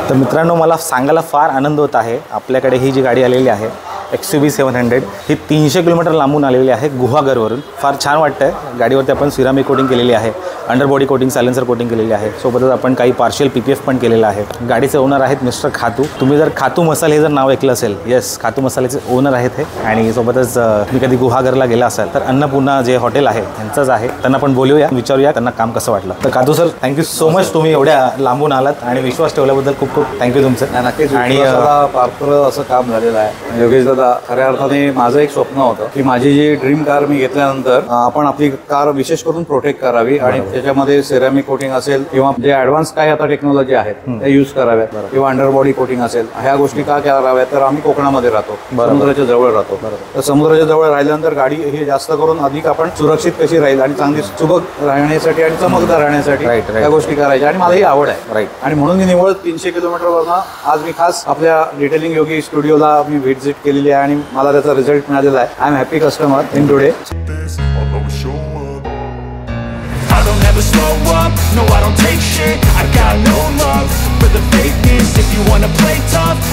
तर मित्रांनो, मला सांगायला फार आनंद होत आहे, आपल्याकडे ही जी गाडी आलेली आहे XUV 700 ही 300 किलोमीटर लांबून आलेली आहे गुहागरवरून। फार छान वाटतं आहे। गाडीवरती आपण सिरामिक कोटिंग केलेली आहे, अंडरबॉडी कोटिंग, सायलेन्सर कोटिंग केलेली आहे, सोबतच आपण काही पार्शियल PPF पण केलेलं आहे। गाडीचे ओनर आहेत मिस्टर खातू। तुम्ही जर खातू मसाले हे जर नाव ऐकलं असेल, येस, खातू मसाल्याचे ओनर आहेत हे। आणि सोबतच मी कधी गुहागरला गेला असाल तर अन्नपूर्णा जे हॉटेल आहे त्यांचंच आहे, त्यांना पण बोलूया, विचारूया त्यांना काम कसं वाटलं। तर खातू सर, थँक्यू सो मच, तुम्ही एवढ्या लांबून आलात आणि विश्वास ठेवल्याबद्दल खूप खूप थँक्यू तुमचं। नक्कीच, आणि पारपर असं काम झालेलं आहे योगेश दादा। खऱ्या अर्थाने माझं एक स्वप्न होतं की माझी जी ड्रीम कार मी घेतल्यानंतर आपण आपली कार विशेष करून प्रोटेक्ट करावी आणि त्याच्यामध्ये सिरामिक कोटिंग असेल किंवा जे ॲडव्हान्स काय आता टेक्नॉलॉजी आहेत ते यूज कराव्यात किंवा अंडरबॉडी कोटिंग असेल, ह्या गोष्टी का कराव्यात तर आम्ही कोकणामध्ये राहतो, समुद्राच्या जवळ राहतो। तर समुद्राच्या जवळ राहिल्यानंतर गाडी हे जास्त करून अधिक आपण सुरक्षित कशी राहील आणि चांगली सुबक राहण्यासाठी आणि चमकदार राहण्यासाठी त्या गोष्टी करायच्या आणि मला ही आवड आहे। आणि म्हणून मी निवळ 300 किलोमीटरवरनं आज मी खास आपल्या डिटेलिंग योगी स्टुडिओला मी व्हिजिट केलेली आहे आणि मला त्याचा रिझल्ट मिळालेला आहे। I am happy customer in today. I don't ever slow up, no I don't take shit, I got no love for the fakeness. If you wanna play tough,